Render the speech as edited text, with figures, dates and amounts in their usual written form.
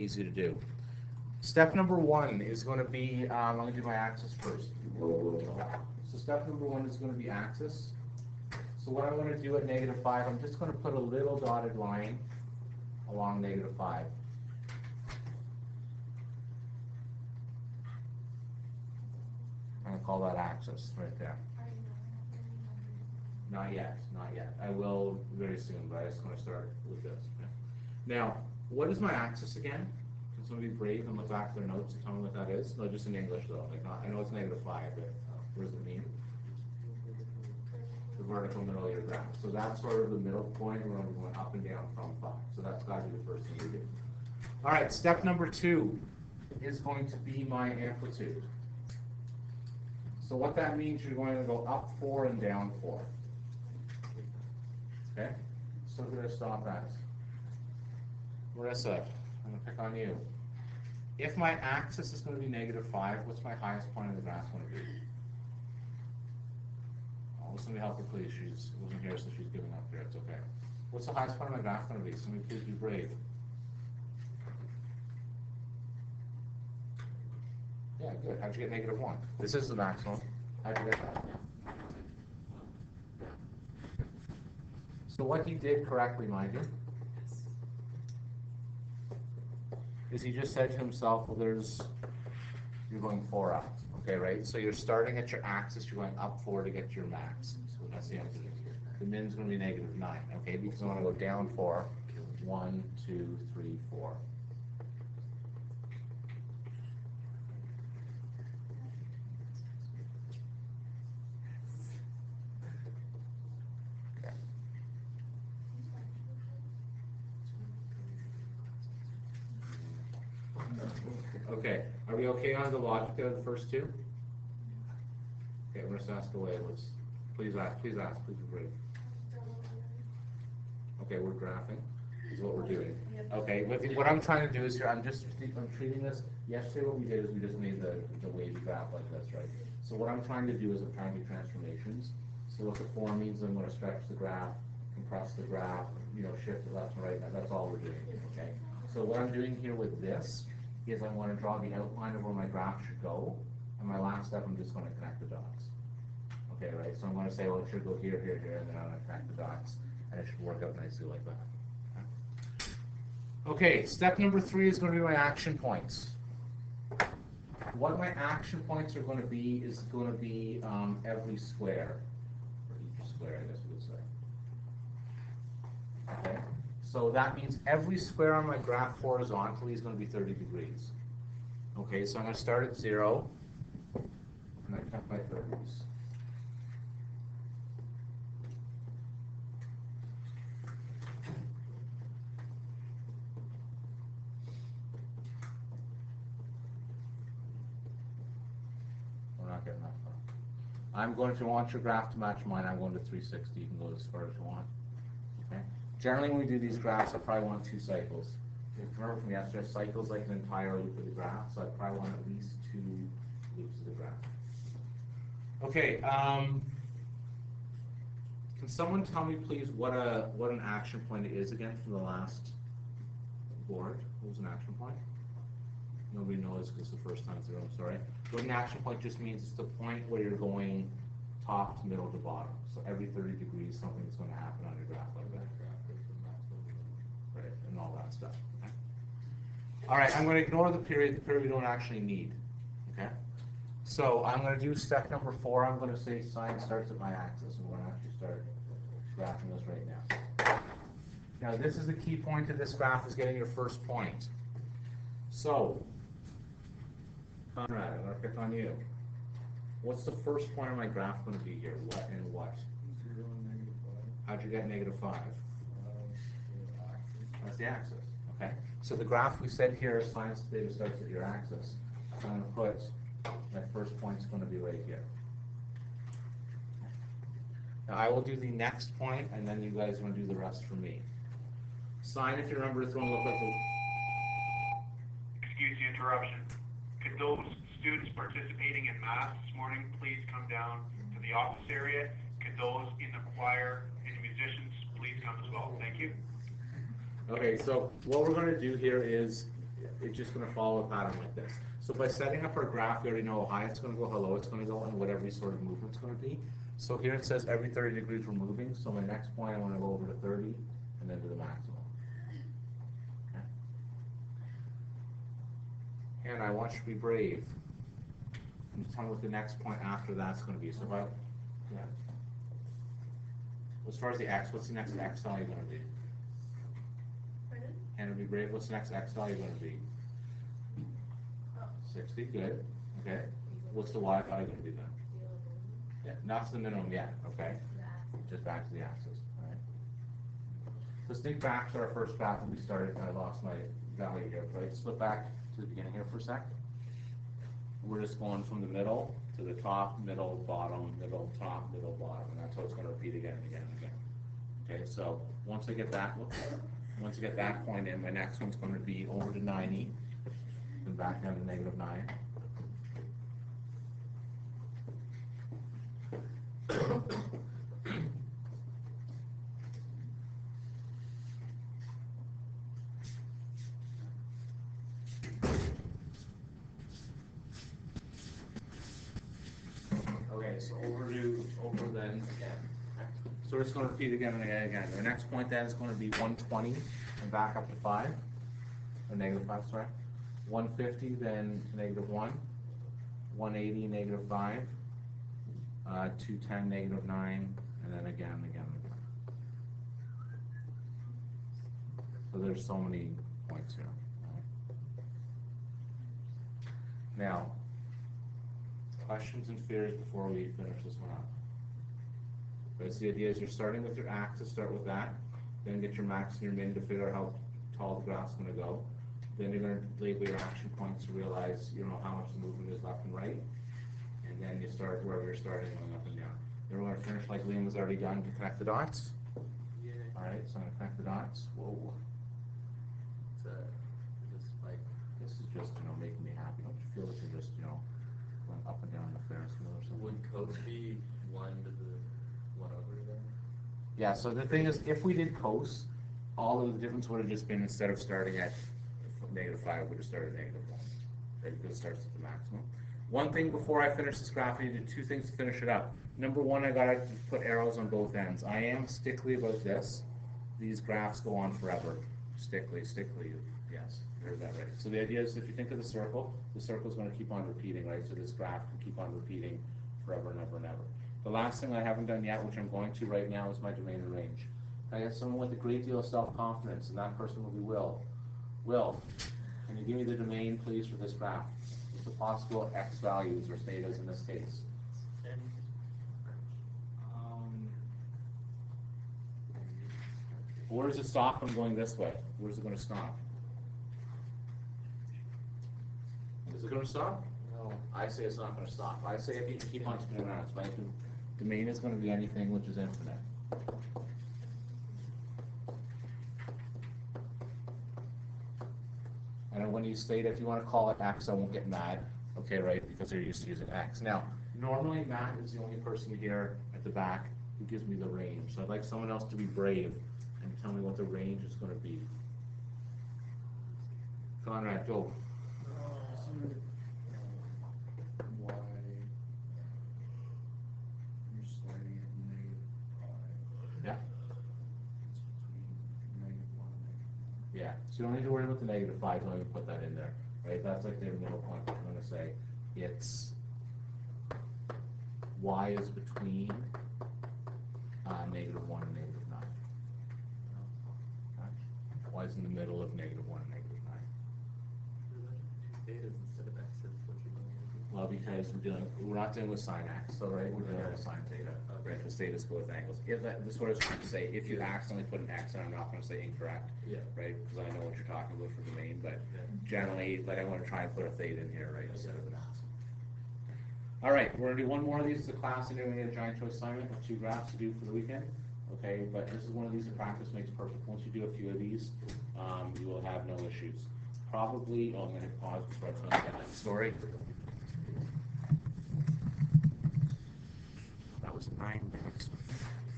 easy to do. Step number one is going to be, I'm going to do my axis first. So step number one is going to be axis. So what I want to do at -5, I'm just going to put a little dotted line along -5. I'm going to call that axis right there. Not yet, not yet. I will very soon, but I just want to start with this. Now, what is my axis again? Can somebody be brave and look back at their notes and tell me what that is? No, just in English though. Like, not, I know it's -5, but what does it mean? The vertical middle of your graph. So that's sort of the middle point where I'm going up and down from 5. So that's got to be the first thing you do. All right, step number 2 is going to be my amplitude. So what that means, you're going to go up 4 and down 4. Okay? So who did I stop at? Marissa, I'm going to pick on you. If my axis is going to be -5, what's my highest point of the graph going to be? Oh, somebody help her, please. She wasn't here, so she's giving up here. It's okay. What's the highest point of my graph going to be? Somebody please be brave. Yeah, good. How'd you get -1? This is the maximum. How'd you get that? So what he did correctly, mind you, is he just said to himself, well, you're going 4 up, okay, right? So you're starting at your axis, you're going up 4 to get to your max. So that's the answer. The min's going to be -9, okay, because I want to go down 4. 1, 2, 3, 4. Okay, are we okay on the logic of the first 2? Okay, I'm going to ask away. Please be brave. Okay, we're graphing, is what we're doing. Okay, what I'm trying to do is here, I'm treating this, yesterday what we did is we just made the wavy graph like this, right? So what I'm trying to do is I'm trying to do transformations. So what the form means, I'm going to stretch the graph, compress the graph, shift it left and right, that's all we're doing, okay? So what I'm doing here with this is I want to draw the outline of where my graph should go, and my last step I'm just going to connect the dots. Okay, right? So I'm going to say, well, it should go here, here, here, and then I'm going to connect the dots, and it should work out nicely like that. Okay, step number 3 is going to be my action points. What my action points are going to be is going to be every square, or each square, I guess we would say. Okay. So that means every square on my graph horizontally is going to be 30 degrees. Okay, so I'm going to start at 0, and I count my 30s. We're not getting that far. I'm going to want your graph to match mine. I'm going to 360. You can go as far as you want. Okay. Generally, when we do these graphs, I probably want 2 cycles. If you remember from yesterday, cycles like an entire loop of the graph, so I probably want at least 2 loops of the graph. Okay, can someone tell me, please, what an action point is again from the last board? What was an action point? Nobody knows because it's the first time through, I'm sorry. What an action point just means it's the point where you're going top to middle to bottom. So every 30 degrees, something's going to happen on your graph like that. Right, and all that stuff. Okay? All right, I'm going to ignore the period we don't actually need. Okay? So I'm going to do step number 4. I'm going to say sine starts at my axis, and we're going to actually start graphing this right now. Now, this is the key point of this graph, is getting your first point. So, Conrad, I'm going to pick on you. What's the first point of my graph going to be here? What and what? 0 and -5. How'd you get -5? That's the axis, okay? So the graph we said here, sine theta starts at your axis. So I'm going to put, my first point's going to be right here. Now I will do the next point, and then you guys are going to do the rest for me. Sine, if you remember, is going to look like the... Excuse the interruption. Could those students participating in math this morning please come down to the office area? Could those in the choir and the musicians please come as well? Thank you. Okay, so what we're going to do here is it's just gonna follow a pattern like this. So by setting up our graph, we already know how high it's gonna go, how low it's gonna go, and what every sort of movement's gonna be. So here it says every 30 degrees we're moving, so my next point I wanna go over to 30, and then to the maximum. Okay. And I want you to be brave. And tell me what the next point after that's gonna be, so if I, yeah. As far as the x, what's the next x value gonna be? Pardon? And be brave, what's the next x value gonna be? 60, good, okay. What's the y value gonna be then? Yeah, not to the minimum yet, okay? Just back to the axis, alright? Let's think back to our first graph when we started, and I lost my value here, right? Let's flip back to the beginning here for a sec. We're just going from the middle to the top, middle, bottom, middle, top, middle, bottom, and that's how it's gonna repeat again and again and again. Okay, so once I get that point in, my next one's gonna be over to 90, and back down to -9. Okay, so over then again. So it's going to repeat again and again and again. The next point then is going to be 120 and back up to 5, or -5, sorry. 150 then to -1, 180 -5, 210 -9, and then again and again and again. So there's so many points here. Now, questions and fears before we finish this one up. Okay, so the idea is you're starting with your axis, start with that, then get your max and your min to figure out how tall the graph's going to go. Then you're going to label your action points to realize you know how much the movement is left and right, and then you start wherever you're starting, going up and down. Then we're going to finish like Liam has already done to connect the dots. Yeah. All right, so I'm going to connect the dots. Whoa. Just like, This is just making me happy. Don't you feel like you're just going up and down the Ferris wheel or something? would code be 1 to the 1 over then? Yeah, so the thing is, if we did cos, all of the difference would have just been instead of starting at -5, would have started at -1. Right, because it starts at the maximum. One thing before I finish this graph, I need to do 2 things to finish it up. Number 1, I gotta put arrows on both ends. I am stickly about this. These graphs go on forever. Stickly, yes, you heard that right. So the idea is if you think of the circle is gonna keep on repeating, right? So this graph can keep on repeating forever and ever and ever. The last thing I haven't done yet, which I'm going to right now, is my domain and range. I have someone with a great deal of self-confidence, and that person will be Will. Will, can you give me the domain, please, for this graph? What's the possible x values or thetas in this case? Where does it stop when going this way? Where's it going to stop? Is it going to stop? No. I say it's not going to stop. I say if you keep on spinning around, it's fine. Domain is going to be anything which is infinite. And when you state if you want to call it x, I won't get mad. Okay, right? Because they're used to using x. Now, normally Matt is the only person here at the back who gives me the range. So I'd like someone else to be brave and tell me what the range is going to be. Conrad, go. Y, you're starting at -5. Yeah. It's between -1 and Yeah. So you don't need to worry about the -5. Don't even put that in there, right? That's like their middle point. I'm going to say it's y is between -1 and -9. Y is in the middle of -1 and -9. Thetas instead of x's, what you're doing. Well, because we're not dealing with sine x, so right, we're dealing with sine theta, right, because thetas go with angles. If that, this is what I was trying to say, if you accidentally put an x in, I'm not gonna say incorrect. Yeah. Right, because I know what you're talking about for the main, but Yeah. generally, like, I wanna try and put a theta in here, right, instead of an x. All right, we're gonna do one more of these as a class, and then we get a giant choice assignment with 2 graphs to do for the weekend. Okay, but this is one of these that practice makes perfect. Once you do a few of these, you will have no issues. Probably, I'm gonna pause before I tell you that story. That was 9 minutes.